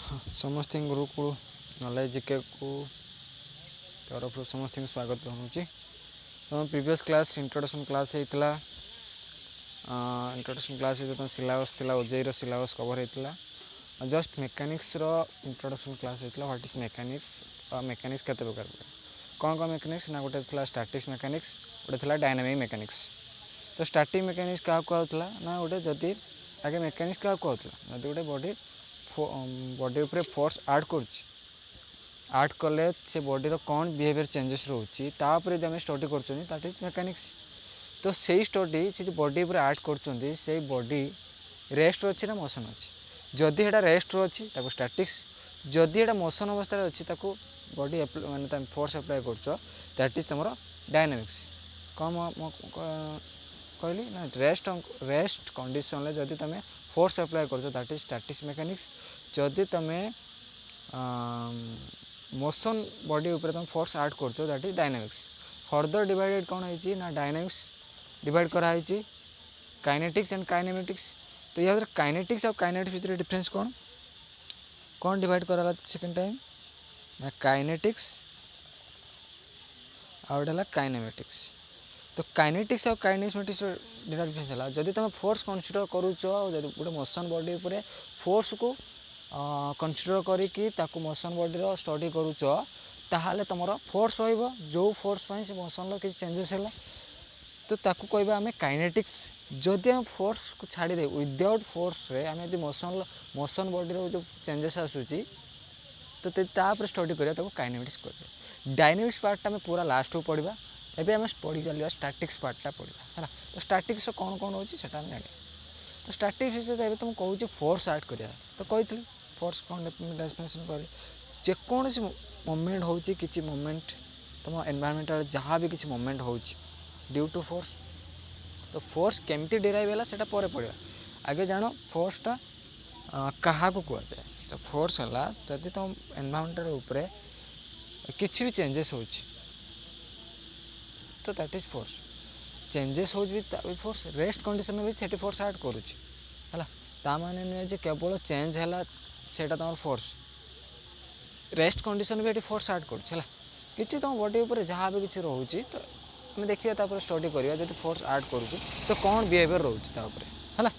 समस्त Gurukul knowledge GK को तरफ समस्त स्वागत जनाऊँगी। तुम प्रीवियस क्लास इंट्रोडक्शन क्लास होता इंट्रोडक्शन क्लास तुम सिलेबस थी ओजेई सिलेबस कवर होता जस्ट मेकानिक्स इंट्रोडक्शन क्लास होता व्हाट इज मेकानिक्स मेकानिक्स केते प्रकार कौन कौन मेकानिक्स ना गोटे था स्टैटिक्स मेकानिक्स गोटे था डायनामिक मेकानिक्स। तो स्टैटिक मेकानिक्स क्या कहूला ना गोटे जदि आगे मेकानिक्स क्या कहूला जदि गोटे बॉडी बॉडी उपरे फोर्स ऐड आर्ट कले से बॉडी कौन बिहेवियर चेंजेस रोचे तापर आम स्टडी कर मेकानिक्स। तो सही स्टडी से बॉडी पर ऐड कर बॉडी रेस्ट अच्छी ना मोशन अच्छी जदि एटा रेस्ट अच्छी स्टैटिक्स जदि एटा मोशन अवस्था अच्छी बॉडी माने फोर्स अप्लाई दैट इज तुम डायनामिक्स। कौन कहली ना रेस्ट कंडीशन जदि तुम फोर्स अप्लाई कर दैट इज स्टैटिक्स मेकानिक्स। जदि तुम मोशन बॉडी ऊपर तुम फोर्स ऐड कर that is dynamics. Further divided कौन है ना डायनामिक्स डिवाइड कराई काइनेटिक्स एंड काइनेमेटिक्स। तो यहाँ काइनेटिक्स और काइनेटिक्स भितर डिफरेंस कौन कौन डिवाइड करा सेकेंड टाइम ना काइनेटिक्स आउटा काइनेमेटिक्स। तो काइनेटिक्स और काइनेमेटिक्स डिफरेंस है जदि तुम फोर्स कनसीडर करुच गोटे मोशन बॉडी उपर फोर्स को कनसीडर करी मोशन बॉडी स्टडी करुच ताहले तुम फोर्स रो फोर्स से मोशन किसी चेंजेस है तो ताकू कहबा आम काइनेटिक्स। जदि हम फोर्स को छाड़ी दे विदाउट फोर्स रे आम यदि मोशन बॉडी जो चेंजेस आसूची तो तापर स्टडी करा काइनेमेटिक्स कर। डायनामिक्स पार्टा आम पूरा लास्ट को पढ़ा एवं आम पढ़ी चलवा स्टैटिक्स पार्टा पढ़ा है। तो स्टैटिक्स कौन कौन होची सेटा जाना। तो स्टैटिक्स विषय तुम कहूँ फोर्स ऐड करा तो कही फोर्स कौन डेफिनेशन कर जेकोसी मूवमेंट हो कि मूवमेंट तुम एनवायरमेंटल जहाँ भी किसी मूवमेंट हो ड्यू टू फोर्स। तो फोर्स केमती डिराइव है सेटा पर पढ़ा आगे जान फोर्सटा क्या कहुए। तो फोर्स है जदि तुम एनवायरमेंटल उपरे किसी भी चेंजेस हो तो दैट इज फोर्स चेंजेस हो फोर्स रेस्ट कंडीशन भी से फोर्स ऐड करुच्ची है माने नुहे केवल चेंज है सेटा तुम फोर्स रेस्ट कंडीशन भी ये फोर्स ऐड कर कि तुम बॉडी उपर जहाँ भी किसी रोचे तो आम देखिए स्टडी करा जब फोर्स ऐड करुच्ची तो कौन बिहेवियर रोचे है।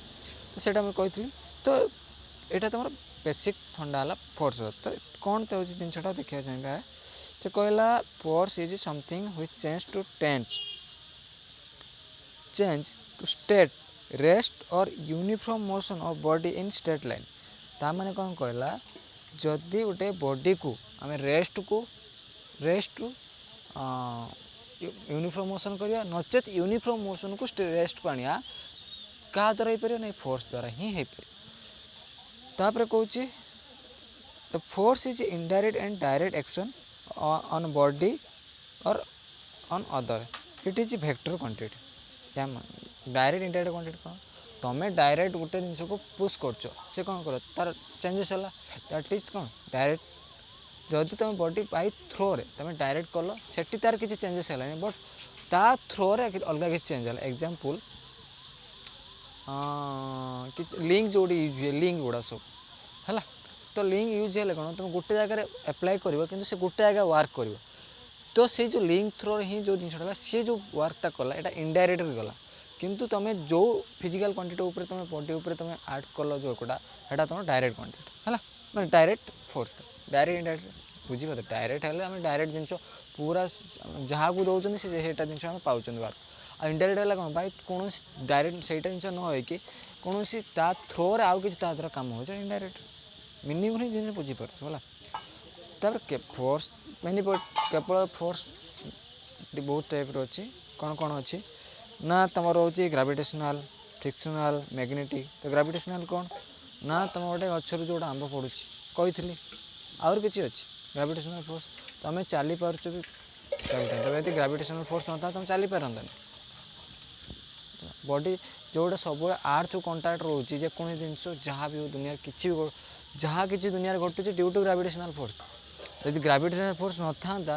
तो सेटा मुझे कही तो यहाँ तुम बेसिक फंडा है फोर्स। तो कौन तो जिनसा देखा चाहिए से कहला force is something which change to state rest or uniform motion of body in straight line. ता माने कौन कहला जदि गोटे बॉडी को आम रेस्ट टू यूनिफॉर्म मोशन करवा नचेत यूनिफॉर्म मोशन को रेस्ट को आनिया क्या द्वारा हो ना फोर्स द्वारा ही हो पार। तापर कहूँ the force is indirect and direct action on body or on other it is vector quantity. क्या डायरेक्ट इनडायरेक्ट क्वांटिटी कौन तुम्हें डायरेक्ट गोटे जिनस को पुश कर कौन कर तार चेंजेस है दैट इज कौन डायरेक्ट। जदि तुम बॉडी बाई थ्रो रे तुम डायरेक्ट कल से तार किसी चेंजेस है बट ता थ्रो रे अलग किसी चेंज है एग्जांपल लिंक जो यूज हुए लिंक गुड़ा सब है। तो लिंक यूज है कौन तुम गोटे जगह एप्लाय कर कि गोटे जगह वर्क कर तो से जो लिंक थ्रो ही जो जिनसा सी जो वर्कटा कला यहाँ इनडायरेक्ट गला किंतु तुम जो फिजिकल क्वांटिटी उपर तुम बॉडी उपर तुम ऐड कल जो कटा है तुम डायरेक्ट क्वांटिटी है मैं डायरेक्ट फोर्स डायरेक्ट इनडायरेक्ट बुझे डायरेक्ट है आम डायरेक्ट जिन पूरा जहाँ को दौरान से जिन आम पाँच वर्क आ इनडायरेक्ट है कौन भाई कौन डायरेक्ट से जिन न हो कौन थ्रो रे आउ कि द्वारा कम हो इनडायरेक्ट मीनिंग ही जिन बुझीपार है। फोर्स मैंने केवल फोर्स बहुत टाइप अच्छी कौन कौन अच्छी ना तुम रोचे ग्राविटेशनल फ्रिक्शनल मैग्नेटिक। तो ग्राविटेशनल कौन ना तुम गोटे गचर जो आंब पड़ू कही आउर कि अच्छी ग्राविटेशनल फोर्स तुम चली पार्च भी ग्राविटेशनल ग्राविटेशनल फोर्स ना तुम चली पारता बॉडी जोटा सब आर्थ कंटाक्ट रोचे जेको जिनस जहाँ भी हो दुनिया किसी भी जहाँ किसी दुनिया घटुचे ड्यू टू ग्राविटेशनल फोर्स। यदि ग्राविटेशनल फोर्स न था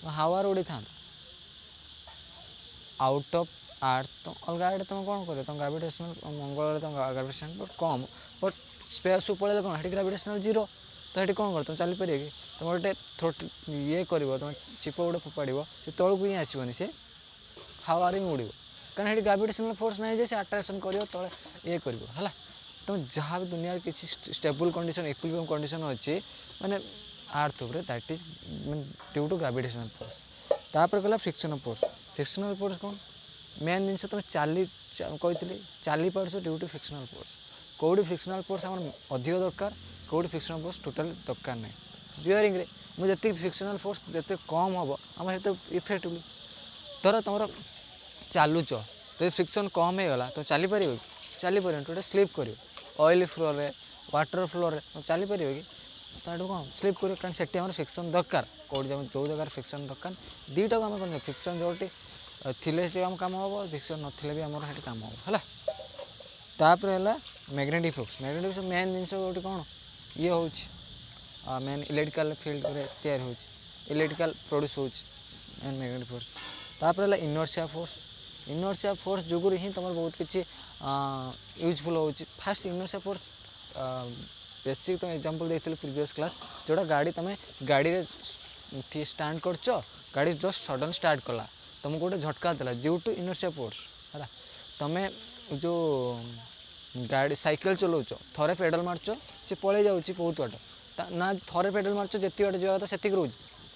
हावर उड़ी था आउट ऑफ अर्थ तो अलग आड़े तुम कौन कर तुम ग्राविटेशनल मंगल तुम ग्राविटेशनल कम बट स्पेस को पड़े कौन ग्राविटेशनल जीरो तो ये कौन कर तुम चलीपर कि तुम गोटे थ्रोट ये कर तुम चिप गोटे फोपाड़ से तौक ही आसबनी से हावारे ही उड़ कारण ये ग्राविटेशनल फोर्स ना जे अट्राक्शन कर तले ये कर तुम जहाँ भी दुनिया किसी स्टेबल कंडीशन इक्विलिब्रियम कंडीशन अच्छी माने अर्थ उपर that is due to gravitational force तापर गला फ्रिक्शनल फोर्स कौन मेन जिन तुम कही चली पार्स ड्यू टू फ्रिक्शनल फोर्स कौटी फ्रिक्शनल फोर्स आम अधिक दरकार कौटी फ्रिक्शनल फोर्स टोटाल दरकार ना बियरिंग रे मुझे फ्रिक्शनल फोर्स जिते कम हम आम से इफेक्टिवली धर तुम चलुच तो फ्रिक्शन कम हो गला तो चलीपर चली पार तो स्लीप कर ऑयल फ्लोर रे वाटर फ्लोर रे चली पार कि तो कौन स्लीप कर कारण से फ्रिक्शन दरकार कौट जो जगह फ्रिक्शन दरकार दुईटा को आम फ्रिक्शन जोटी थी आम कम हम फ्रिक्शन नथिले भी आम कम हम है तापर है मैग्नेटिक फोर्स मेन जिन गोटे कौन ये हूँ मेन इलेक्ट्रिकल फील्ड तैयारी हो इलेक्ट्रिकल प्रोड्यूस हो मेन मैग्नेटिक फोर्स तापर है इनर्शिया फोर्स जुगुर ही तुम बहुत किसी यूजफुल हो फास्ट इनर्शिया फोर्स बेसिक तुम एग्जांपल देते प्रीवियस क्लास जोड़ा गाड़ी तुम गाड़ी स्टार्ट कर गाड़ी जस्ट सडन स्टार्ट कला तुमको गोटे झटका देला ड्यू टू इनर्शिया फोर्स है तुम जो गाड़ी साइकिल चलाऊँ थरे पेडल मार्च सी पलि जाऊँगी बहुत बाट ना थरे पेडल मार्च जितनी बाट जावा से रोज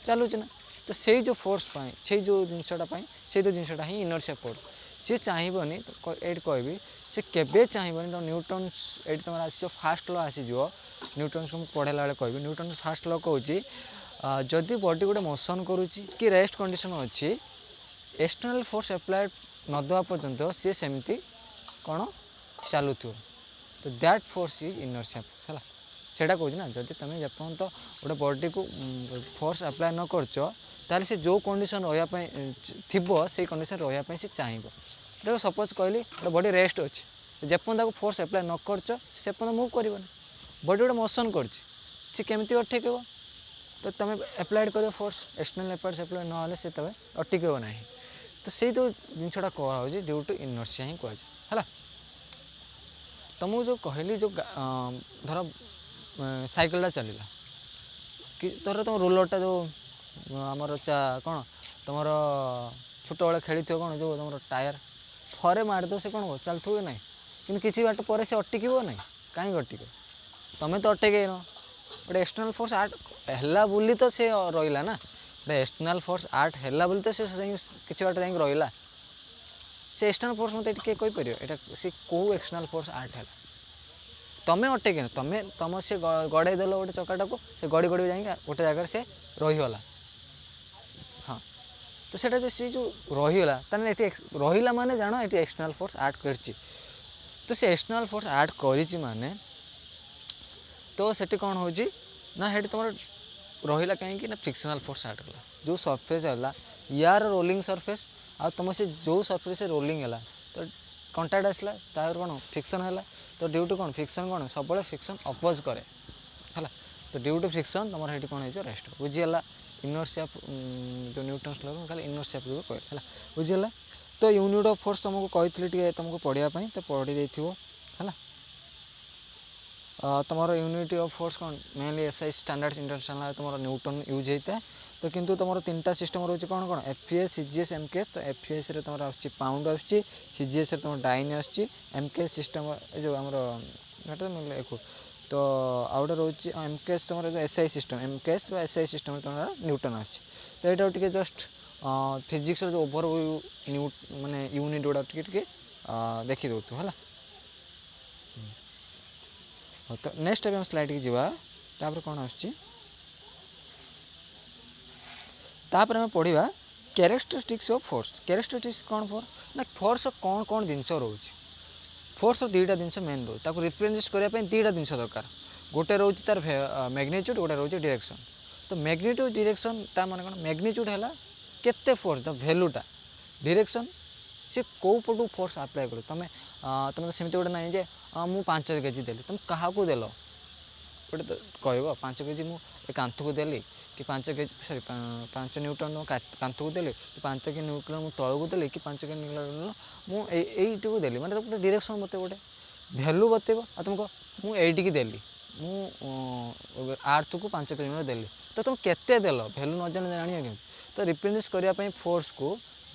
चलुच ना तो से जो फोर्स से जो जिनसटा से जो जिनसटा ही इनर्शिया फोर्स सी चाहबनी ये कहबी से केवे चाहबनी तुम न्यूटन ये तुम आस फास्ट लॉ आसीज न्यूटन को पढ़ेला बेले कहबी न्यूटन फास्ट लॉ कहूँ जदि बॉडी गोटे मोशन करुच्ची कि रेस्ट कंडीशन अच्छी एक्सटर्नल फोर्स अप्लाइड नदवा पर्यंत सी सेमती कौन चलु तो that force is inertia force है सेटा कहूँ ना जदि तुम जेपर्यंत गोटे बॉडी को फोर्स अप्लाय न करछ ताले से जो कंडीशन रही थी से कंडीशन रही से चाहब देखो सपोज कहली गोटे बॉडी रेस्ट अच्छे जेपर्यंत फोर्स अप्लाय न करछ से मुव कर बॉडी गोटे मोशन कर केमी अटक तो तुम एप्लाइड कर फोर्स एक्सटर्नल एफर्ट्स अप्लाय ना से तब अटक ना तो से जो जिनटा करा ड्यू टू इनर्शिया ही कहुए है तुमको जो कहली जो धर साइकिलटा चलला कि धर तुम रोलरटा जो आमर कौन तुम छोट बड़े खेली कौन जो तुम टायर थरे मारिद से कौन चलु ना कि किसी बाट पर से अटक ना कहीं अटक तुम तो अटक गोटे एक्सटर्नल फोर्स आर्ट है बोली तो से रहा ना गोटे एक्सटर्नल फोर्स आर्ट है बोली तो से किसी बाट जा रहा से एक्सटर्नल फोर्स मत किए कहीपर यहाँ सी कौ एक्सटर्नल फोर्स आर्ट है तुम अटक तुम तुम से गड़े देल गोटे चक्टा को से गड़ी गड़ी जा गोटे जगह से रहीगला हाँ तो सेटा जो सी जो रहीगला रहीला माने जान ये एक्सटर्नल फोर्स आर्ट कर तो से एक्सटर्नल फोर्स आर्ट कर माने तो सेठी कौन हो ना हेटी तुम रहीला कहीं ना फ्रिक्शनल फोर्स आर्ट कला जो सरफेस है यार रोलिंग सरफेस आ तुम से जो सरफेस से रोलिंग है तो कंटाक्ट आसला तार कौन फ्रिक्शन है तो ड्यू टू कौन फ्रिक्शन कौन सब फ्रिक्शन अपोज करे है तो ड्यू टू फ्रिक्शन तुम ये कौन हो रेस्ट बुझीगला इनर्शिया जो न्यूटन्स लॉ खाली इनर्शिया कह है बुझीगला तो यूनिट ऑफ फोर्स तुमको कही तुमको पढ़ाई तो पढ़ी है तुम यूनिट ऑफ फोर्स कौन मेनली एसआई स्टैंडर्ड इंटरनेशनल तुम न्यूटन यूज होता है तो किंतु तुम तीन सिस्टम रोचे कौन कौन एफपीएस सीजीएस एमकेएस तो एफपीएस रे तुम आस पाउंड आसूँ सीजीएस रे तुम डाइन आसूँ एमकेएस सिस्टम जो आमर तो आउटे रोचे एमकेएस तुम जो SI system MKS SI system तुम न्यूटन आसूँ तो यहाँ टे जस्ट फिजिक्स जो ओभर माने यूनिट गुड़ा टे देखी दो है तो नेक्स्ट टाइम स्लाइड की जावा तापर कौन आसूँ तापर आम पढ़ा कैरेक्टरिस्टिक्स ऑफ फोर्स कैरेक्टरिस्टिक्स कौन फोर ना फोर्स कौन कौन जिनस रोचे फोर्स दुईटा जिन मेन रोज रिप्रेजेंट करने दुईटा जिन दरकार गोटे रोचे तार मैग्नीट्यूड गोटे रोचे डायरेक्शन तो मैग्नीट्यूड डायरेक्शन ता माने कौन मैग्नीट्यूड है केते फोर्स द भैल्यूटा डायरेक्शन सी कौ पटू फोर्स अप्लाई कर तुम तुम सेमती गोटे ना जे मु 5 केजी देली तुम क्या देल गोटे तो कह 5 केजी मुझे कांथ को देली कि 5 केजी सॉरी 5 न्यूटन कांथ को देली कि 5 के न्यूटन मु तल को देली कि 5 के न्यूटन मुझे को देली माने गोटे डायरेक्शन मत गोटे भैल्यू बतेब आ तुमको मुझे देली ମୁଁ ଆର୍ଥକୁ 5 କିଲୋମିଟର ଦେଲି ତ ତୁମେ କେତେ ଦେଲ ଭ୍ୟାଲୁ ନ ଜାଣିବ କେମିତି। ତ ରିପ୍ରେଜେଣ୍ଟ କରିବା ପାଇଁ ଫୋର୍ସକୁ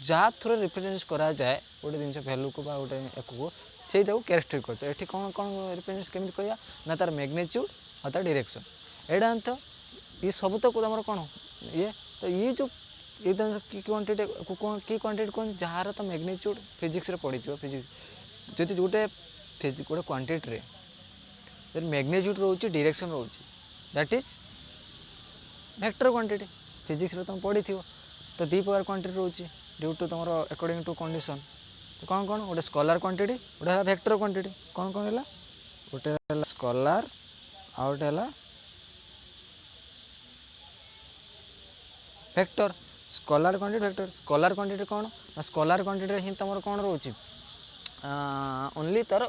ଯାହା ଥ୍ରୋ ରିପ୍ରେଜେଣ୍ଟ କରାଯାଏ ଗୋଟେ ଜିନିଷ ଭ୍ୟାଲୁକୁ ବା ଗୋଟେ ଏକକୁ ସେଇଟାକୁ କ୍ୟାରେକ୍ଟରିଷ୍ଟିକ୍ କରୁଛ। ଏଠି କ'ଣ କ'ଣ ରିପ୍ରେଜେଣ୍ଟ କେମିତି କରିବା ନା ତାର ମ୍ୟାଗ୍ନିଚ୍ୟୁଡ଼ ଆଉ ତାର ଡିରେକ୍ସନ୍ ଏଇଟା ତ ଇଏ ସବୁ ତ ତୁମର କ'ଣ ଇଏ ତ ଇଏ ଯେଉଁ ଏଇ କି କ୍ୱାଣ୍ଟିଟି କି କ୍ୱାଣ୍ଟିଟି କୁହନ୍ତି ଯାହାର ତ ମ୍ୟାଗ୍ନିଚ୍ୟୁଡ଼ ଫିଜିକ୍ସରେ ପଡ଼ିଥିବ। ଫିଜିକ୍ସ ଯଦି ଗୋଟେ କ୍ୱାଣ୍ଟିଟିରେ ଯଦି ମ୍ୟାଗ୍ନିଚ୍ୟୁଡ଼ ରହୁଛି ଡିରେକ୍ସନ୍ ରହୁଛି ଦ୍ୟାଟ୍ ଇଜ୍ ଭେକ୍ଟର କ୍ୱାଣ୍ଟିଟି ଫିଜିକ୍ସରେ ତୁମେ ପଢ଼ିଥିବ। ତ ଦୁଇ ପ୍ରକାର କ୍ୱାଣ୍ଟିଟି ରହୁଛି ଡ୍ୟୁ ଟୁ ତୁମର ଆକର୍ଡ଼ିଂ ଟୁ କଣ୍ଡିସନ୍। ତ କ'ଣ କ'ଣ ଗୋଟେ ସ୍କଲାର କ୍ୱାଣ୍ଟିଟି ଗୋଟେ ହେଲା ଭେକ୍ଟର କ୍ୱାଣ୍ଟିଟି। କ'ଣ କ'ଣ ହେଲା ଗୋଟେ ହେଲା ସ୍କଲାର ଆଉ ଗୋଟେ ହେଲା vector. Scholar quantity vector scholar quantity କ'ଣ ନା ସ୍କଲାର କ୍ୱାଣ୍ଟିଟିରେ ହିଁ ତୁମର କ'ଣ ରହୁଛି ଓନ୍ଲି ତାର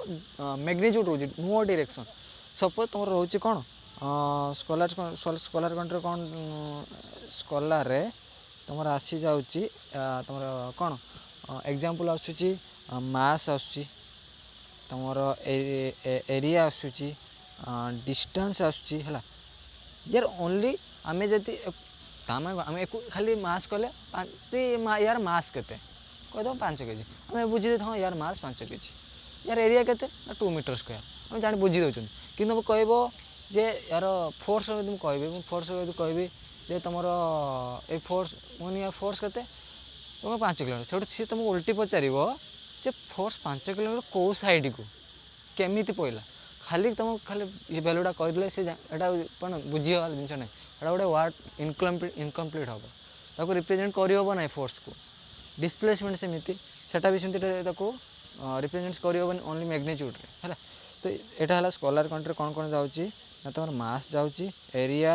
ମ୍ୟାଗ୍ନିଚ୍ୟୁଡ଼ ରହୁଛି ନୋ ଡିରେକ୍ସନ୍। ସପୋଜ୍ ତୁମର ରହୁଛି କ'ଣ ସ୍କଲାର କ୍ୱାଣ୍ଟିଟିରେ କ'ଣ ସ୍କଲାରରେ ତୁମର ଆସିଯାଉଛି ତୁମର କ'ଣ ଏକ୍ଜାମ୍ପଲ୍ ଆସୁଛି ମାସ୍ ଆସୁଛି ତୁମର ଏରିଆ ଆସୁଛି ଡିଷ୍ଟାନ୍ସ ଆସୁଛି ହେଲା। ୟାର ଓନ୍ଲି ଆମେ ଯଦି ଆମେ ଖାଲି ମାସ୍ କଲେ ୟାର ମାସ୍ କେତେ କହିଦେବ 5 କେଜି ଆମେ ବୁଝିଦେଇଥାଉ ହଁ ୟାର ମାସ୍ 5 କେଜି। ୟାର ଏରିଆ କେତେ ନା 2 ମିଟର ସ୍କୋୟାର ଆମେ ଜାଣି ବୁଝି ଦେଉଛନ୍ତି। କିନ୍ତୁ ମୁଁ କହିବ ଯେ ୟାର ଫୋର୍ସ ଯଦି ମୁଁ କହିବି ଯେ ତୁମର ଏଇ ଫୋର୍ସ ୟାର ଫୋର୍ସ କେତେ ତୁମେ 5 କିଲୋମିଟର ସେଇଠୁ ସିଏ ତୁମକୁ ଓଲଟି ପଚାରିବ ଯେ ଫୋର୍ସ 5 କିଲୋମିଟର କେଉଁ ସାଇଡ଼କୁ କେମିତି ପଡ଼ିଲା। ଖାଲି ତୁମକୁ ଖାଲି ଏ ଭ୍ୟାଲୁଟା କହିଦେଲେ ସେ ଏଇଟା କ'ଣ ବୁଝିହେବା ଜିନିଷ ନାହିଁ। ଏଇଟା ଗୋଟେ ୱାର୍ଡ଼ ଇନକମ୍ପ୍ଲିଟ୍ ହେବ ତାକୁ ରିପ୍ରେଜେଣ୍ଟ କରିହେବ ନାହିଁ ଫୋର୍ସକୁ। ଡିସପ୍ଲେସମେଣ୍ଟ ସେମିତି ସେଇଟା ବି ସେମିତି ତାକୁ ରିପ୍ରେଜେଣ୍ଟ କରିହେବନି ଓନ୍ଲି ମ୍ୟାଗ୍ନିଚ୍ୟୁଡ଼ରେ ହେଲା। ତ ଏଇଟା ହେଲା ସ୍କଲାର କ୍ୱାଣ୍ଟିଟିରେ କ'ଣ କ'ଣ ଯାଉଛି ନା ତୁମର ମାସ୍ ଯାଉଛି ଏରିଆ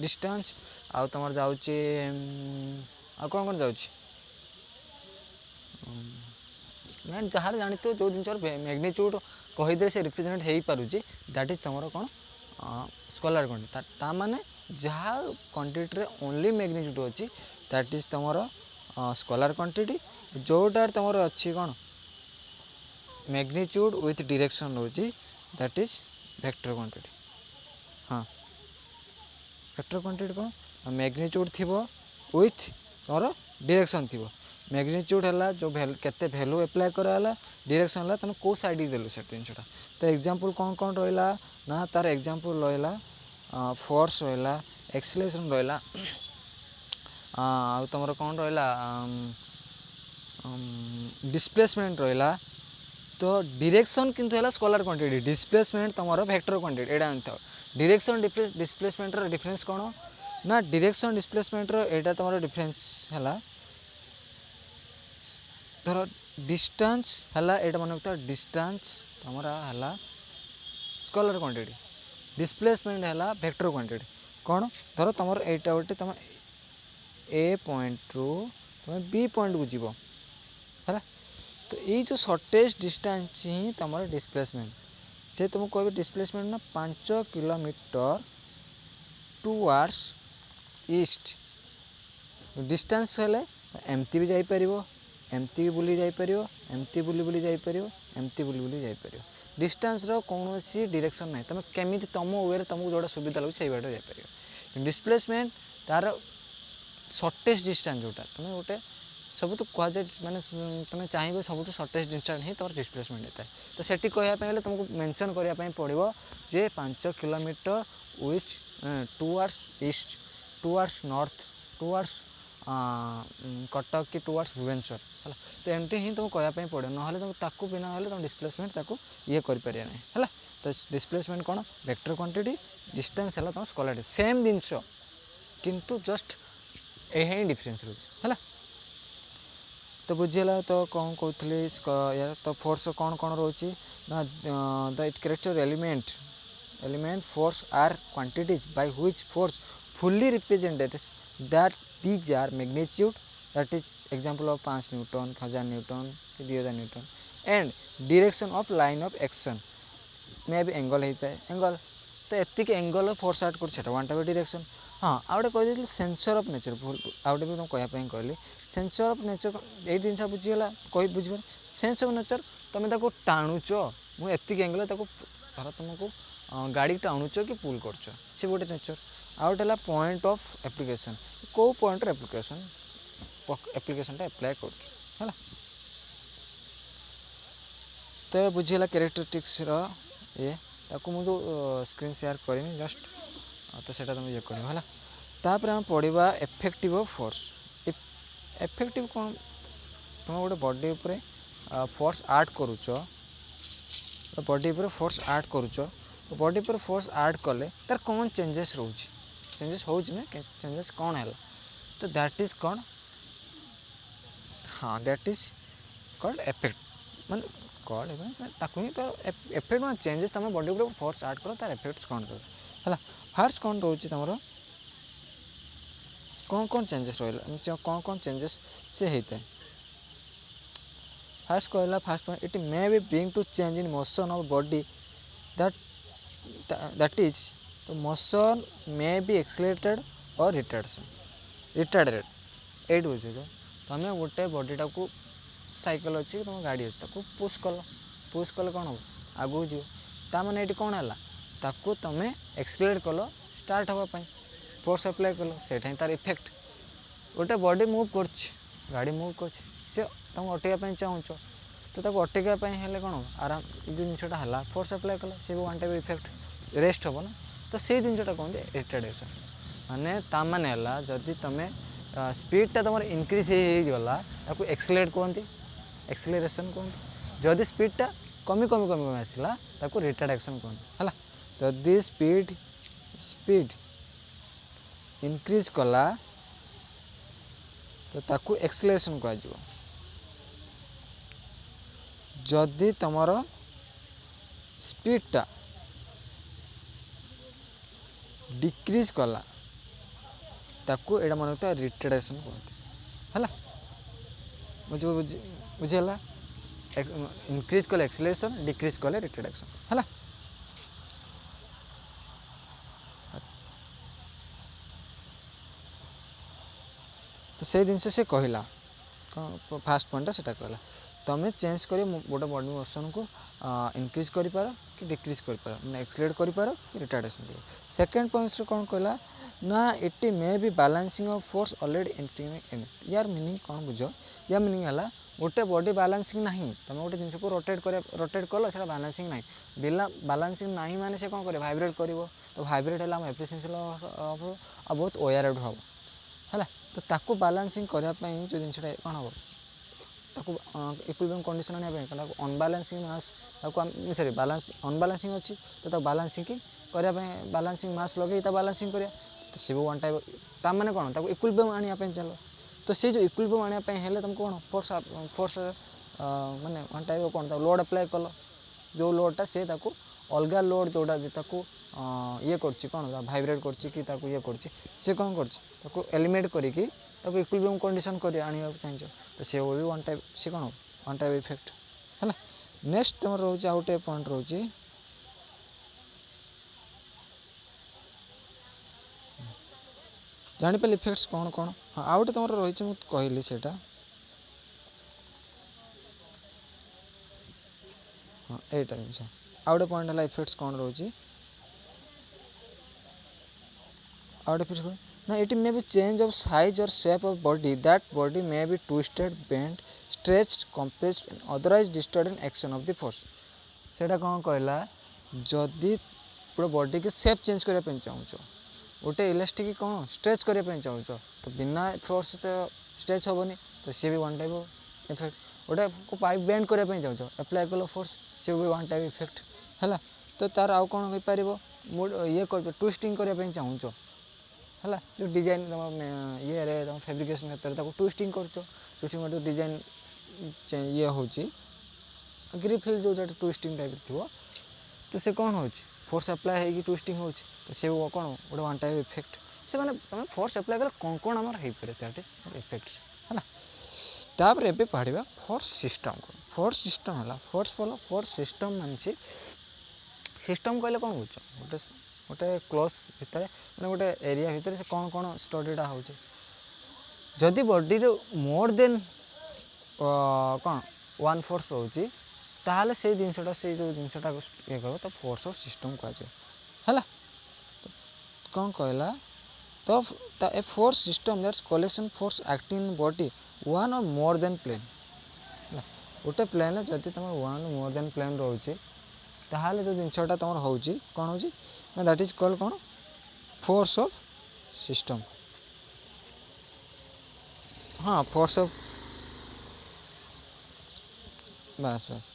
ଡିଷ୍ଟାନ୍ସ ଆଉ ତୁମର ଯାଉଛି ଆଉ କ'ଣ ଯାଉଛି ମାନେ ଯାହାର ଜାଣିଥିବ ଯେଉଁ ଜିନିଷର ମ୍ୟାଗ୍ନିଚ୍ୟୁଡ଼ କହିଦେଲେ ସେ ରିପ୍ରେଜେଣ୍ଟ ହେଇପାରୁଛି ଦ୍ୟାଟ୍ ଇଜ୍ ତୁମର କ'ଣ ସ୍କଲାର କ୍ୱାଣ୍ଟିଟି। ତା ମାନେ ଯାହା କ୍ୱାଣ୍ଟିଟିରେ ଓନ୍ଲି ମ୍ୟାଗ୍ନିଚ୍ୟୁଡ଼ ଅଛି ଦ୍ୟାଟ୍ ଇଜ୍ ତୁମର ସ୍କଲାର କ୍ୱାଣ୍ଟିଟି। ଯେଉଁଟାରେ ତୁମର ଅଛି କ'ଣ ମ୍ୟାଗ୍ନିଚ୍ୟୁଡ଼ ୱିଥ୍ ଡିରେକ୍ସନ୍ ରହୁଛି ଦ୍ୟାଟ୍ ଇଜ୍ ଭେକ୍ଟର କ୍ୱାଣ୍ଟିଟି। ହଁ ଭେକ୍ଟର କ୍ୱାଣ୍ଟିଟି କ'ଣ ମ୍ୟାଗ୍ନିଚ୍ୟୁଡ଼ ଥିବ ୱିଥ୍ ତୁମର ଡିରେକ୍ସନ୍ ଥିବ। ମ୍ୟାଗ୍ନିଚ୍ୟୁଡ଼ ହେଲା ଯେଉଁ କେତେ ଭ୍ୟାଲୁ ଆପ୍ଲାଏ କରାହେଲା ଡିରେକ୍ସନ୍ ହେଲା ତୁମେ କେଉଁ ସାଇଡ଼୍ ଦେଲ ସେ ଜିନିଷଟା। ତ ଏକ୍ଜାମ୍ପଲ୍ କ'ଣ କ'ଣ ରହିଲା ନା ତାର ଏକ୍ଜାମ୍ପଲ୍ ରହିଲା ଫୋର୍ସ ରହିଲା ଏକ୍ସେଲେରେସନ୍ ରହିଲା ଆଉ ତୁମର କ'ଣ ରହିଲା ଡିସପ୍ଲେସମେଣ୍ଟ ରହିଲା। ତ ଡିରେକ୍ସନ୍ କିନ୍ତୁ ହେଲା ସ୍କଲାର କ୍ୱାଣ୍ଟିଟି ଡିସପ୍ଲେସମେଣ୍ଟ ତୁମର ଭେକ୍ଟର କ୍ୱାଣ୍ଟିଟି ଏଇଟା ଆଣିଥାଉ। ଡିରେକ୍ସନ୍ ଡିସପ୍ଲେସମେଣ୍ଟର ଡିଫରେନ୍ସ କ'ଣ ନା ଡିରେକ୍ସନ୍ ଡିସପ୍ଲେସମେଣ୍ଟର ଏଇଟା ତୁମର ଡିଫରେନ୍ସ ହେଲା ଧର ଡିଷ୍ଟାନ୍ସ ହେଲା ଏଇଟା ମନେ ରଖିଥାଅ ଡିଷ୍ଟାନ୍ସ ତୁମର ହେଲା ସ୍କଲାର କ୍ୱାଣ୍ଟିଟି ଡିସପ୍ଲେସମେଣ୍ଟ ହେଲା ଭେକ୍ଟର କ୍ୱାଣ୍ଟିଟି। କ'ଣ ଧର ତୁମର ଏଇଟା ଗୋଟେ ତୁମେ ଏ ପଏଣ୍ଟରୁ ତୁମେ ବି ପଏଣ୍ଟକୁ ଯିବ ହେଲା। ତ ଏଇ ଯେଉଁ ସର୍ଟେଜ୍ ଡିଷ୍ଟାନ୍ସ ହିଁ ତୁମର ଡିସପ୍ଲେସମେଣ୍ଟ ସେ ତୁମକୁ କହିବେ ଡିସପ୍ଲେସମେଣ୍ଟ ନା 5 କିଲୋମିଟର ଟୁୱାର୍ଡ଼ସ୍ ଇଷ୍ଟ। ଡିଷ୍ଟାନ୍ସ ହେଲେ ଏମିତି ବି ଯାଇପାରିବ ଏମିତି ବୁଲି ଯାଇପାରିବ ଏମିତି ବୁଲି ଯାଇପାରିବ ଏମିତି ବୁଲି ଯାଇପାରିବ। ଡିଷ୍ଟାନ୍ସର କୌଣସି ଡିରେକ୍ସନ୍ ନାହିଁ ତୁମେ କେମିତି ତୁମ ୱେରେ ତୁମକୁ ଯେଉଁଟା ସୁବିଧା ଲାଗୁଛି ସେଇ ବାଟରେ ଯାଇପାରିବ। ଡିସପ୍ଲେସମେଣ୍ଟ ତା'ର ସର୍ଟେଜ୍ ଡିଷ୍ଟାନ୍ସ ଯେଉଁଟା ତୁମେ ଗୋଟେ ସବୁଠୁ କୁହାଯାଏ ମାନେ ତୁମେ ଚାହିଁବ ସବୁଠୁ ସର୍ଟେଜ୍ ଡିଷ୍ଟାନ୍ସ ହିଁ ତୁମର ଡିସପ୍ଲେସମେଣ୍ଟ ହେଇଥାଏ। ତ ସେଠି କହିବା ପାଇଁ ହେଲେ ତୁମକୁ ମେନସନ୍ କରିବା ପାଇଁ ପଡ଼ିବ ଯେ 5 kilometre with towards east towards north towards Cuttack କି ଟୁୱାର୍ଡ଼ସ୍ ଭୁବନେଶ୍ୱର ହେଲା। ତ ଏମିତି ହିଁ ତୁମକୁ କହିବା ପାଇଁ ପଡ଼ିବ ନହେଲେ ତୁମକୁ ତାକୁ ବିନା ହେଲେ ତୁମ ଡିସପ୍ଲେସମେଣ୍ଟ ତାକୁ ଇଏ କରିପାରିବ ନାହିଁ ହେଲା। ତ ଡିସପ୍ଲେସମେଣ୍ଟ କ'ଣ ଭେକ୍ଟର କ୍ୱାଣ୍ଟିଟି ଡିଷ୍ଟାନ୍ସ ହେଲା ତୁମ ସ୍କଲାର ସେମ୍ ଜିନିଷ କିନ୍ତୁ ଜଷ୍ଟ ଏହା ହିଁ ଡିଫରେନ୍ସ ରହୁଛି ହେଲା। ତ ବୁଝିଗଲା ତ କ'ଣ କହୁଥିଲି ତ ଫୋର୍ସ କ'ଣ କ'ଣ ରହୁଛି ନା ଦ ଇଟ୍ character element force are quantities by which force fully represented that these are magnitude that is example of 5 Newton 1000 Newton 2000 Newton and direction of line of action may be angle ହେଇଥାଏ angle। ତ ଏତିକି angle force act କରୁଛି ସେଇଟା one type direction. ହଁ ଆଉ ଗୋଟେ କହିଦେଇଥିଲି sensor of nature ଭୁଲ ଆଉ ଗୋଟେ ବି ମୁଁ କହିବା ପାଇଁ କହିଲି ସେନ୍ସର୍ ଅଫ୍ ନେଚର୍ ଏଇ ଜିନିଷ ବୁଝିଗଲା ବୁଝିପାରେ ସେନ୍ସ ଅଫ୍ ନେଚର୍ ତୁମେ ତାକୁ ଟାଣୁଛ ମୁଁ ଏତିକି ଆଙ୍ଗେଲ୍ ତାକୁ ଧର ତୁମକୁ गाड़ीटा आणुच कि पुल कर सी गोटे नेचर आउ गोटे पॉइंट ऑफ एप्लिकेशन को पॉइंट एप्लिकेशन एप्लाय कर तो बुझीगला कैरेक्टरिस्टिक्स ये ताकू मुझे स्क्रीन शेयर करमी जस्ट तो सेटा तुम ये कर है तापर आम पढ़ा इफेक्टिव ऑफ फोर्स इफेक्टिव कौन तुम गोटे बॉडी उपरे फोर्स ऐड करुच बॉडी पर फोर्स ऐड करुच बॉडी पर फोर्स ऐड कले तार कौन चेंजेस रोचे चेंजेस हो चेंजेस कौन है तो दैट इज कौन हाँ दैट इज कॉल्ड इफेक्ट मान कॉल्ड ही तो इफेक्ट मान चेंजेस तुम बॉडी पर फोर्स ऐड कर तार इफेक्ट्स कौन है फर्स्ट कौन रोचे तुम कौन कौन चेंजेस रहा कौन कौन चेंजेस से होता है फर्स्ट कहला first point it may be bring to change in motion of body that is तो मोशन मे बी एक्सलेटेड और रिटार्डेड एट बुझे तुम गोटे बॉडीटा को साइकिल अच्छी तुम गाड़ी अच्छी पुश कल कौन हम आगू जीव ताने ये कौन है ताकू तुम एक्सलेट कल स्टार्ट हाँपाई फोर्स अप्लाई कल से तार इफेक्ट गोटे बॉडी मुव कर गाड़ी मुव कर तुम अटकापी चाहूच तो अटकापी हेल्ले कौन आराम जो जिनसा है फोर्स अप्लाई कल सी वन टाइप इफेक्ट रेस्ट हम ना तो से जिनसा कहते रिटार्डेशन माने ताने जदि तुम स्पीडटा तुम इनक्रीज होगला एक्सलेट कहते एक्सलेरेशन कहते जदि स्पीडटा कमी कमी कमी कमी आसला रिटार्डेशन कहते है जदि स्पीड इनक्रीज कला तो ताकू एक्सलेरेशन कह जदि तुमर स्पीडटा डिक्रीज कला ताकू एटा मन होता रिटार्डेशन कहते है बुझेगा इनक्रीज कले एक्सलेरेशन डिक्रीज कले रिटार्डेशन है तो से जिन से कहला फास्ट पॉइंटा से कहला तुम चेंज कर गोटे बॉडी मोशन को इनक्रीज कर पार कि डिक्रीज कर पार मैंने एक्सलेट कर पार कि रिटार्डेशन कर सेकेंड पॉइंट कौन कहला ना it may B balancing of force already in यार मीनिंग कौन बुझ या मीनिंग है गोटे बॉडी बैलेंसिंग ना तुम गोटे जिन को रोटेट कल से बैलेंसिंग ना बिना बैलेंसिंग ना माने से कौन कर भाइब्रेट कर तो भाइब्रेट है एफिशिएंसी बहुत ओवरलोड हम है तो ताकू बैलेंसिंग करने जो जिनसा कौन हम ताकू इक्विलिब्रियम कंडीशन आने unbalancing mass sorry balance unbalancing अच्छी तो बैलेंसिंग करने बैलेंसिंग मास लगे बैलेंसिंग करा तो सी वन टाइप ताने कौन ताकू इक्विलिब्रियम आने चल तो सी जो इक्विलिब्रियम आने तुमको कौन फोर्स फोर्स माने वन टाइप कौन लोड अप्लाई कल जो लोडटा से अलग लोड जोड़ा ये कर कौन भाइब्रेट कर ये कर कौन कर एलिमिनेट करके इक्विलिब्रियम कंडीशन कर आने चाहिए तो सी भी वन टाइप से कौन वन टाइप इफेक्ट है नेक्स्ट तुम रोचे आउ गोटे पॉइंट रोचे जापार इफेक्ट्स कौन कौन हाँ आउ गोटे तुम रही मुझे कहली से हाँ यहीटा जिन आउ गोटे पॉइंट है इफेक्ट्स कौन रोचे आउ गोटे ना it may be change of size or shape of body that body may be twisted bend stretched compressed and otherwise disturb in action of the force सेटा कौन कहला जदि पूरा बॉडी के शेप चेंज करने चाहूच गोटे इलास्टिक कौन स्ट्रेच करने चाहूच तो बिना फोर्स तो स्ट्रेच हेनी तो सी भी वन टाइप इफेक्ट गोटे पाइप बेंड करने चाहूच एप्लाय कल फोर्स सी भी वन टाइप इफेक्ट है तो तार आउ कौन हो पार ये कर ट्विस्टिंग करने चाहूच है जो डिजाइन तुम ये तुम फैब्रिकेशन क्षेत्र में ट्विस्टिंग कर डिजाइन ये हूँ ग्रिफिल जो ट्विस्टिंग टाइप थी तो से कौन हो फोर्स अप्लाई हो ट्विस्टिंग हो तो से कौन गोटे वन टाइप इफेक्ट से मैंने तुम फोर्स अप्लाई कले कौन कौन आमर हो पारे दैट इज इफेक्ट्स है तापर एबे पढ़ा फोर्स सिस्टम को फोर्स सिस्टम है फोर्स सिस्टम मानसी सिस्टम कहले कौन बुझ गोटे गोटे क्लोज भितर मैंने गोटे एरिया भितर से कौन कौन स्टडीटा हो जदि बॉडी मोर देन कौन वन फोर्स रोचे ताहले से जिनसटा से जो जिनसटा ये कर तो फोर्स ऑफ सिस्टम कहुए है कौन कहला तो a force system that's collection force acting in body one और मोर देन प्लेन गोटे प्लेन जदि तुम वन मोर देन प्लेन रोचे ताहले जो जिनसटा तुम हो कौन हो दैट इज कॉल्ड कौन फोर्स ऑफ सिस्टम हाँ फोर्स ऑफ बस बस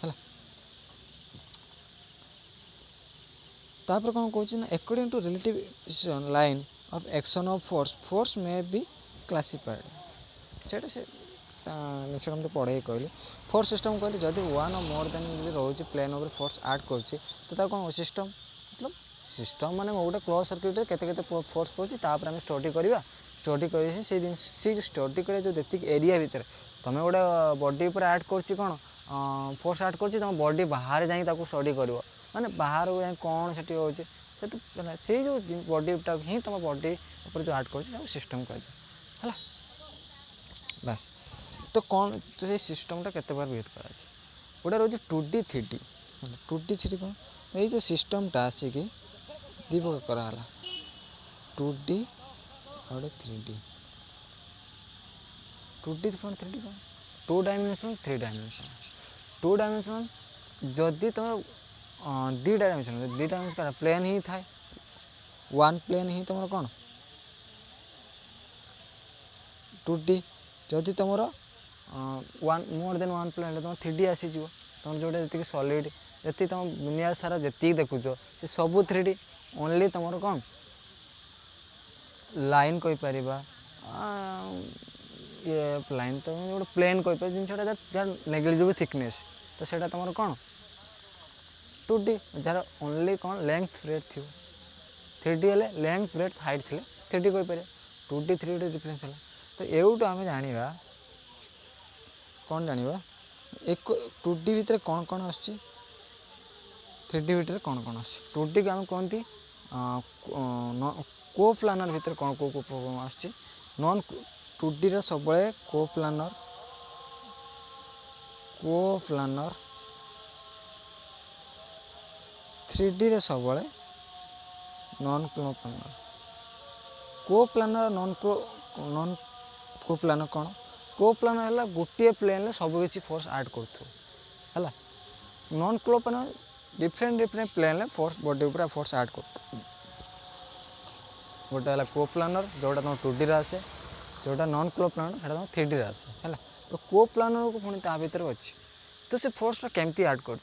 है तापर कौन कौन ना according to relative line of action of force force may be classified सेटा से नेक्स्ट हम तो पढ़े कहली फोर्स सिस्टम कहली जदि वन और मोर देन रोचे प्लेन ओवर फोर्स ऐड करुच्ची तो कौन सिस्टम मतलब सिस्टम माने गोटे क्लोज सर्किट केते फोर्स पड़े तापर आम स्टडी करवा स्टडी कर जो स्टडी कर जो जी एरिया भितर तुम गोटे बॉडी पर ऐड कर कौन फोर्स ऐड कर तुम बॉडी बाहर जा स्टडी कर माने बाहर जा कौन से हो से जो बॉडीटा ही तुम बॉडी जो ऐड कर सिस्टम कह बस तो कौन तो ये सिस्टमटा केते बार बिहेव करा गोटे रोज 2D 3D 2D 3D कौन तो ये जो सिस्टमटा आसिक दी प्रकार कराला 2D और 3D 2D कौन 3D कौन 2 डायमेंशन 3 डायमेंशन 2 डायमेंशन जदि तुम 2 डायमेंशन प्लेन ही थाए वन प्लेन ही तुम कौन 2D जदि तुम one more than one plane तुम 3D आसीज तुम जोटे जी सॉलिड जी तुम दुनिया सारा जी देखुच से सब 3D ओनली तुम कौन लाइन कहीपर ये लाइन तो गोटे प्लेन कहीपर जिनसा जार नेग्लिजिबल थिकनेस तो सेटा तुम कौन 2D जार ओनली कौन लेंथ ब्रेथ थी 3D हेले लेंथ ब्रेथ हाइट थे 3D कहीपर 2D 3D डिफरेन्स है तो एवटू आम जाना कौन जाना एक 2D भितर कौन कौन आस 3D भितर कौन कौन आस 2D को आम कहती को प्लानर भितर कौन कौ आस नॉन 2D रे सब को प्लानर 3D रे सब non planar coplanar non coplanar कौन को प्लानर है गोटे प्लेन सब किसी फोर्स ऐड कर non coplanar different different plane force body ऊपर फोर्स ऐड कर गोटे है को प्लानर जोटा तुम 2D आसे जोटा नॉन क्लो प्लानर से तुम 3D आसे है तो को प्लानर को पुणी ता भर अच्छी तो से फोर्सटा केमती ऐड कर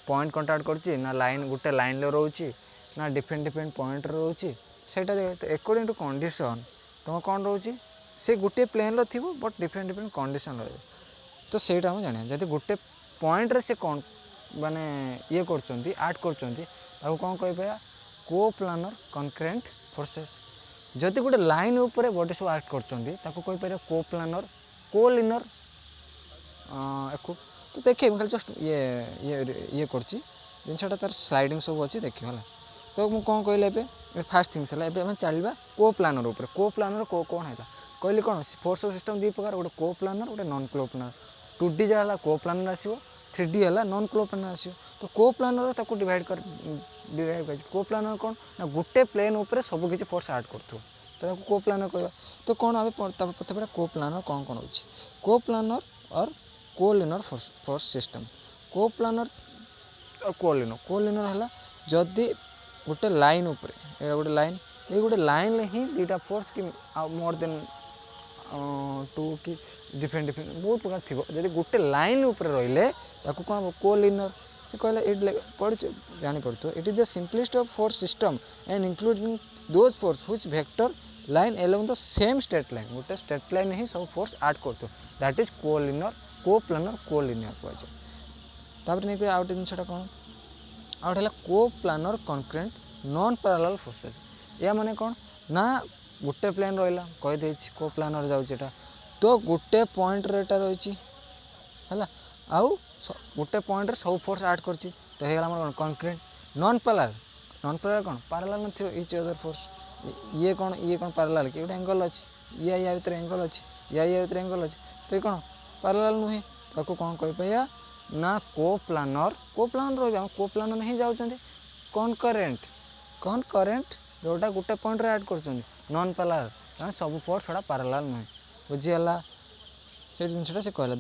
पॉइंट कंटाक्ट कर ना लाइन गोटे लाइन रोचे ना डिफरेंट डिफरेंट पॉइंट रोचे सेटा तो अकॉर्डिंग टू कंडीशन तुम कौन रोचे से गोटे प्लेन थी बट डिफरेंट डिफरेंट कंडीशन रही तो सहीटा हम जाना जब गोटे पॉइंट रे से कौन माने ये कर ऐड कर कौन कह को प्लानर कनकरेंट फोर्सेस जदि गोटे लाइन उपर बॉडी सब ऐड कर को प्लानर को लिनर तो देखिए खाली जस्ट ये कर जिनसा तार स्लाइडिंग सब अच्छी देखिए है तो मुझे कौन कहली ए फास्ट थिंग्स है एवं चलवा को प्लानर उपर को प्लानर को कौन है कहली कौन फोर्स सिस्टम दी प्रकार गोटे को प्लानर गोटे नॉन क्लो प्लानर 2D जहाँ को प्लानर आसो 3D है नॉन क्लो प्लानर आसो तो को प्लानर ताको डिवाइड कर को प्लानर कौन ना गोटे प्लेन उपर सब किसी फोर्स ऐड कर तो को प्लानर कह तो कौन आम पता को प्लानर कौन कौन हो को प्लानर और को लिनर फोर्स सिस्टम को प्लानर और को लिनर है जदि गोटे लाइन उपर गोटे लाइन ये गोटे लाइन ही दुटा फोर्स कि मोर देन 2 कि डिफरेंट डिफरेंट बहुत प्रकार थी जब गोटे लाइन उपर रही कौन को लिनर से कहला इट पढ़ जापर it is the simplest of force system and including those force which vector line along the same straight line गोटे स्ट्रेट लाइन ही सब फोर्स ऐड कर that is collinear coplanar collinear कहुए नहीं आउ गोटे जिनसा कौन आउ है coplanar concurrent non parallel forces या माने कौन ना गोटे प्लेन रहा कहीदे को प्लानर जाऊँगा तो गोटे पॉइंट रेटा रही है आउ गोटे पॉइंट रे सब फोर्स ऐड कर तो होगा कौन कनकरेंट नॉन पैरेलल कौन पैरेलल न इच अदर फोर्स ये कौन पैरेलल कि गोटे एंगल अच्छी या भितर एंगल अच्छी या भितर एंगल अच्छी तो ये कौन पैरेलल नुहे ताको कौन कहि पाया ना कोप्लानर रहा कोप्लानर ही जाउछंती कनकरेंट जोटा गोटे पॉइंट रे ऐड करछंती नॉन पैरेलल कारण सब फोर्स छोड़ा पैरेलल नुहे बुझीगला से जिनसा से कहला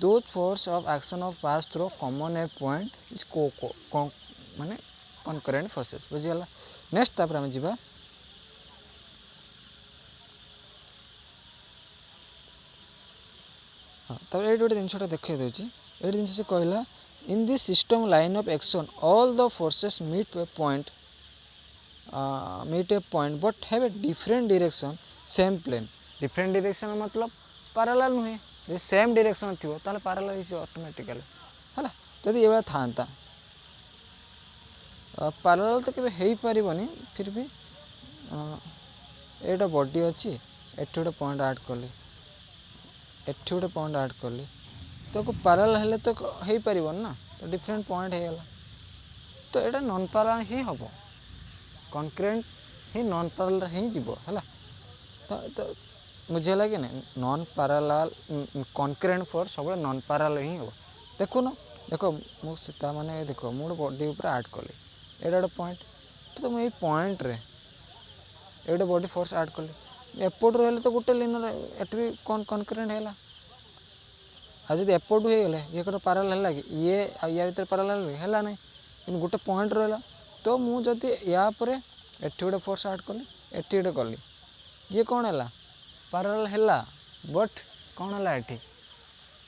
those force of action of pass through common A point is माने कनकरेंट फोर्सेस बुझीगला नेक्स्ट तापर हम जीवा हाँ तब ये गोटे जिनसा देखे दूसरी ये जिन से कहला in this system line of action all the forces meet a point but have a different direction same plane different direction मतलब पैरेलल नुहे जो सेम डायरेक्शन थी ताले पैरेलल इज ऑटोमेटिकली है जदि ये था पैरेलल तो केबे हेई परिबनी फिर भी एटा बॉडी अच्छी एठी गोटे पॉइंट ऐड कली एठी गोटे पॉइंट ऐड कली तो पैरेलल हेले तो हेई परिबन ना तो डिफरेंट पॉइंट हे गला तो एटा नॉन पैरेलल ही हम कनकरेंट ही नॉन पैरेलल ही जीवो है तो मुझे लगे ना नॉन पैरेलल कनकरेंट फोर्स सब नॉन पैरेलल ही हो देखो ना देखो मुझे माने देखो मुझे बॉडी ऊपर ऐड कली एटा गोटे पॉइंट तो मुझे पॉइंट रे एटे बॉडी फोर्स ऐड कली एपट रहा तो गोटे लाइन एट भी कनकरेंट है आ जब एपट हो गले ये तो पैरेलल है कि ये या भर पैरेलल है ना कि गोटे पॉइंट रहा तो मुझे या एटी गोटे फोर्स ऐड कली एटी गोटे कली ये कौन है पैरेलल है बट कौन है ये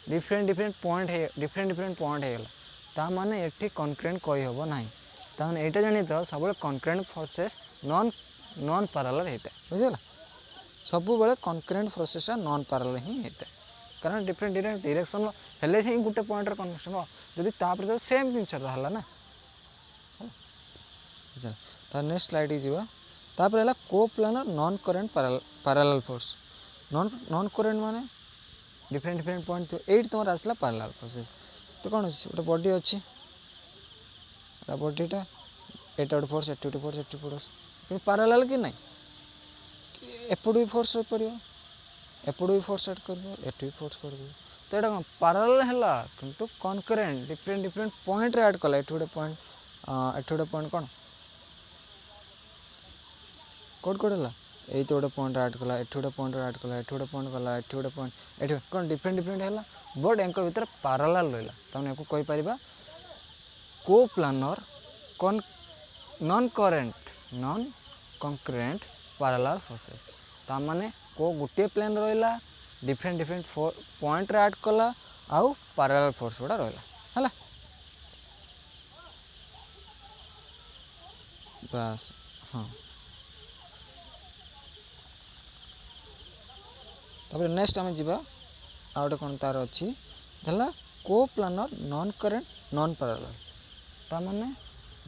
डिफरेंट पॉइंट है ता माने एटी कनकरेंट कही हम ना ताने एटा जानी तो सब कनकरेंट फोर्सेस नॉन पैरेलल होता है बुझेगा सब बेले कनकरेंट फोर्सेस नॉन पैरेलल ही होता है कारण डिफरेंट डायरेक्शन हेले ही गोटे पॉइंट कनेक्शन हो जदि तापर सेम जिनस रहा ना चल नेक्स्ट स्लाइड जीवा तापर है coplanar non current parallel force non current माने डिफरेंट पॉइंट थो एट तुम आसला पैरेलल फोर्सेस तो कौन अच्छी गोटे बॉडी अच्छी बॉडीटा एटा गोटे फोर्स एटी गोटे फोर्स एटी फोर्स कि पैरेलल कि नहीं एपट भी फोर्स पड़ो एपट भी फोर्स एड कर एट भी फोर्स कर तो यहाँ कौन पैरेलल है किंतु कनकरेंट डिफरेंट पॉइंट रे ऐड कला एटी गोटे पॉइंट कौन कोड है ये तो गोटे पॉइंट ऐड कला एटी गोटे पॉइंट ऐड कला एटी गोटे पॉइंट कला एटी गोटे पॉइंट एटी कौन डिफरेंट है बट एंक भर पैरेलल रहा तमें कही पार coplanar non concurrent parallel forces ता माने को गोटे प्लेन रहा डिफरेंट पॉइंट ऐड कला आउ पैरेलल फोर्स गुड़ा रहा है बस हाँ तापर नेक्स्ट आम जा आ गए कौन तार अच्छी coplanar non current non parallel ता माने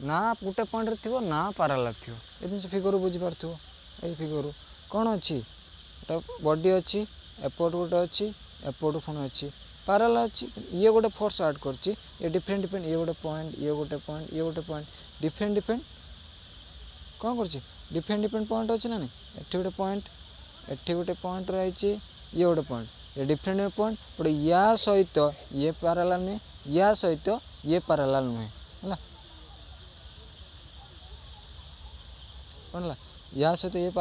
ना गोटे पॉइंट रे थी ना पैरेलल थी ये जिन फिगर बुझीपार ये फिगर कौन अच्छी गोटे बॉडी अच्छी एपट गोटे अच्छी एपट पुणी अच्छी पैरेलल अच्छी ये गोटे फोर्स ऐड कर डिफरेंट ये गोटे पॉइंट ये गोटे पॉइंट ये गोटे पॉइंट डिफरेंट कौन कर डिफरेंट पॉइंट अच्छे ना नहीं एटी गोटे पॉइंट रही ये गोटे पॉइंट ये डिफरेंट पॉइंट बट या सहित ये पैरेलल नुहे या सहित ये पैरेलल नुहे है कौन है या सहित ये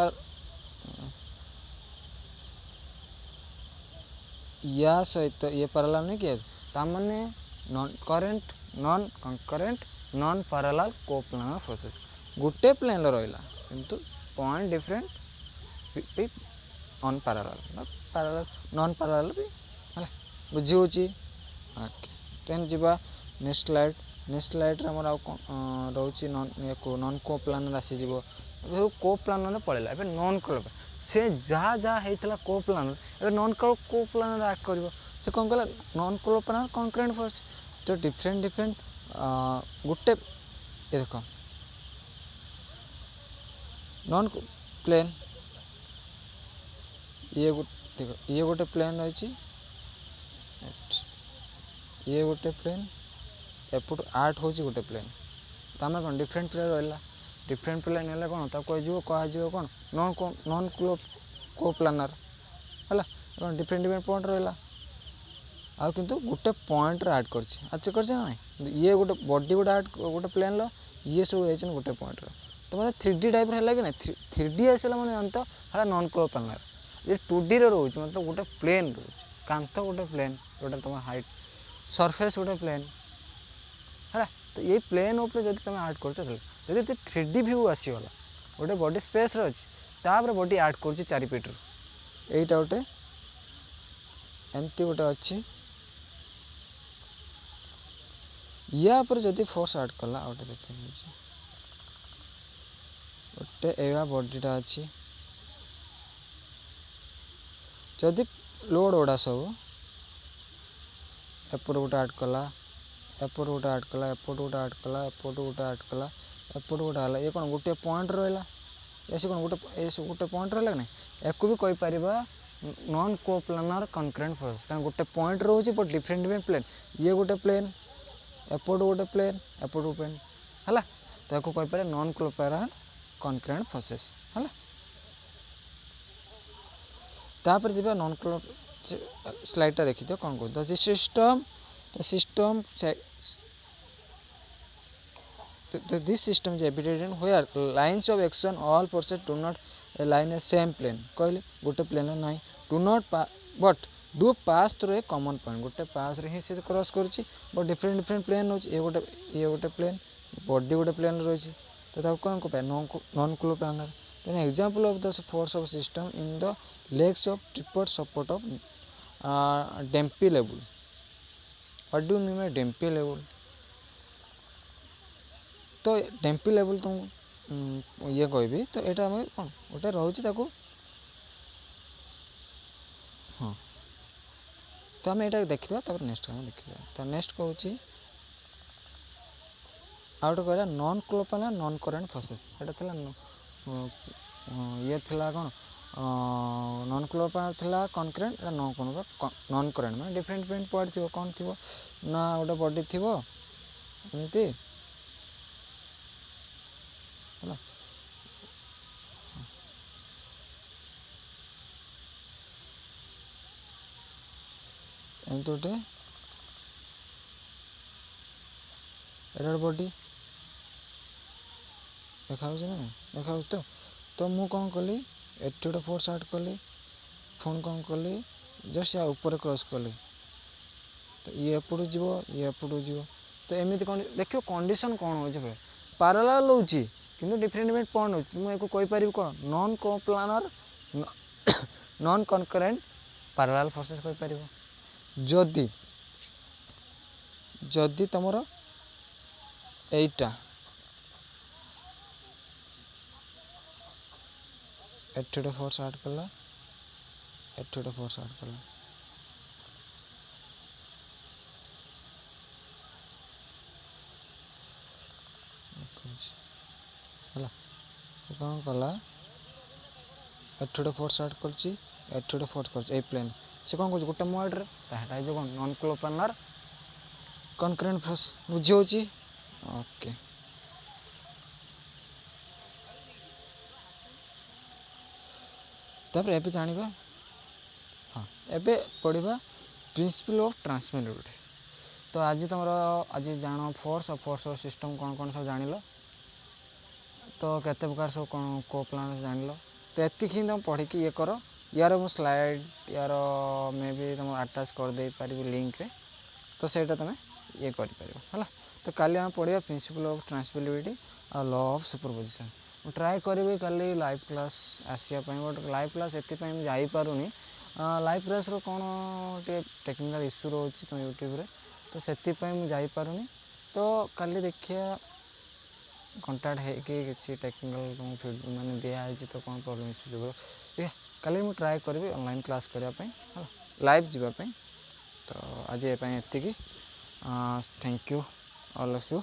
या सहित ये पैरेलल नहीं किया तामाने non current non parallel coplanar forces गोटे प्लेन रहा किंतु point different on parallel non parallel भी है बुझी होची ओके तेन जीवा नेक्स्ट स्लाइड रे हमर रोची नॉन कोप्लानर आसी जीवो कोप्लानर पळेला एबे नॉन कोप्लानर से जहाँ जहाँ होता कोप्लानर एबे नॉन कोप्लानर ऐड कर से कौन कहला नॉन कोप्लानर कनकरेंट फोर्स तो डिफरेंट गोटे ये देख नॉन प्लेन ये देखो ये गोटे प्लेन रही ये गोटे प्लेन एपट आठ हूँ गोटे प्लेन तो आम कौन डिफरेंट प्लेन रहा डिफरेंट प्लेन है कौन कह कौन नॉन कोप्लानर है कौन डिफरेंट पॉइंट रहा ଆଉ କିନ୍ତୁ ଗୋଟେ ପଏଣ୍ଟରେ ଆଡ଼୍ କରିଛି ଆଚ୍ଛା କରିଛି ନା ନାଇଁ ଇଏ ଗୋଟେ ବଡି ଗୋଟେ ଆଡ଼୍ ଗୋଟେ ପ୍ଲେନ୍ର ଇଏ ସବୁ ହେଇଛନ୍ତି ଗୋଟେ ପଏଣ୍ଟର ତ ମାନେ 3D ଟାଇପ୍ର ହେଲା କି ନାଇଁ 3D ଆସିଲା ମାନେ ଜାଣିତ ହେଲା ନନ୍ ପ୍ଲାନାର ଯେ 2Dରେ ରହୁଛି ମାନେ ଗୋଟେ ପ୍ଲେନ୍ ରହୁଛି କାନ୍ଥ ଗୋଟେ ପ୍ଲେନ୍ ଯେଉଁଟା ତୁମ ହାଇଟ୍ ସରଫେସ୍ ଗୋଟେ ପ୍ଲେନ୍ ହେଲା ତ ଏଇ ପ୍ଲେନ୍ ଉପରେ ଯଦି ତୁମେ ଆଡ଼୍ କରୁଛ ଯଦି 3D ଭ୍ୟୁ ଆସିଗଲା ଗୋଟେ ବଡି ସ୍ପେସ୍ରେ ଅଛି ତାପରେ ବଡି ଆଡ଼୍ କରୁଛି 4 ଫିଟ୍ରୁ ଏଇଟା ଗୋଟେ ଏମିତି ଗୋଟେ ଅଛି ୟା ଉପରେ ଯଦି ଫୋର୍ସ ଆଡ଼୍ କଲା ଆଉ ଗୋଟେ ଦେଖେଇଛି ଗୋଟେ ଏଇଆ ବଡ଼ିଟା ଅଛି ଯଦି ଲୋଡ଼ ଗୁଡ଼ା ସବୁ ଏପଟ ଗୋଟେ ଆଡ଼୍ କଲା ଏପଟ ଗୋଟେ ଆଡ଼୍ କଲା ଏପଟ ଗୋଟେ ଆଡ଼୍ କଲା ଏପଟ ଗୋଟେ ଆଡ଼୍ କଲା ଏପଟ ଗୋଟେ ହେଲା ଇଏ କ'ଣ ଗୋଟିଏ ପଏଣ୍ଟ ରହିଲା ଏସେ କ'ଣ ଗୋଟେ ପଏଣ୍ଟ ରହିଲା କି ନାହିଁ ୟାକୁ ବି କହିପାରିବା ନନ୍ କୋପ୍ଲାନାର କନକ୍ରେଣ୍ଟ ଫୋର୍ସ କାରଣ ଗୋଟେ ପଏଣ୍ଟ ରହୁଛି ବଟ୍ ଡିଫରେଣ୍ଟ ପ୍ଲେନ୍ ଇଏ ଗୋଟେ ପ୍ଲେନ୍ ଏପଟ ଗୋଟେ ପ୍ଲେନ୍ ଏପଟ ପ୍ଲେନ୍ ହେଲା ତ ୟାକୁ କହିପାରିବା ନନ୍ କୋପ୍ଲାନାର କନକ୍ରେଣ୍ଟ ଫୋର୍ସେସ୍ ହେଲା ତାପରେ ଯିବା ନନ୍ ସ୍ଲାଇଡ଼୍ଟା ଦେଖିଦିଅ କ'ଣ କହୁଛି this system is evident where lines of action all forces do not align a same plane कहले गोटे प्लेन नहीं do not but do pass through a common point गोटे पास रे ही से क्रॉस करछि बट डिफरेंट प्लेन होछि ये गोटे प्लेन बॉडी गोटे प्लेन रही तो ताको कोन को non coplanar then example of the force of system in the legs of tripod support of Dempsey level what do you mean by Dempsey level तो Dempsey level तुम ये कहबी तो यहाँ आम कौन गोटे रोचे हाँ तो आम यहाँ देखा नेक्स्ट देखा तो नेक्स्ट कौन आउ गोटे कहला non coplanar non current forces ये ये थिला कौन नॉन कोप्लानर थिला कनक्रेंट नॉन करेंट मैं डिफरेंट पॉइंट थी कौन थी ना गोटे बॉडी थी एमती है एमती गोटे एड बॉडी देखा ना देखा तो मुझे कौन कली एट गोटे फोर्स आड कली फोन कौन कली जस्ट या ऊपर क्रॉस कली तो ये एपटू जीव ये एपटू जीव तो एमती कौन देखियो कंडीशन कौन हो पैरेलल होची किंतु डिफरेंट पॉइंट होची तुम एको कहि परिबो कोन non coplanar non concurrent parallel forces कहि परिबो जदि जदि तमरो एटा एट गोटे फोर्स आड कला एट गोटे फोर्स आड कला है कौन कला एट गोटे फोर्स आड कर एट गोटे फोर्स कर प्लेन से कौन कर गोटे मोड्रे जो कौन नॉन कोप्लानर कनक्रेंट फोर्स बुझे ओके तापर एबे जानिबा हाँ एबे पढ़िबा प्रिंसिपल ऑफ ट्रांसमिसिबिलिटी तो आज तुम आज जान फोर्स सिस्टम कौन कौन सब जान तो केते प्रकार सब कौन कोप्लानर जान तो एति ही तुम पढ़ी ये कर यार मु स्लाइड यार मे भी तुम अटैच कर दे पारि लिंक रे तो सेटा तुम ये कर है तो काली आम पढ़िया principle of transmissibility or law of superposition try करी काली लाइव क्लास आसापी बट लाइव क्लास एपाई जापारूनी लाइव क्लास कौन टेक्निकल इश्यू रोचे तुम यूट्यूब रे तो से जापारूनी तो काली देखिया कंटाक्ट है कि टेक्निकल तुम माने दिखाई तो कौन प्रॉब्लम इश्यू जो काली मुझे ट्राए करी ऑनलाइन क्लास करने लाइव जीवाई तो आज ये thank you all of you.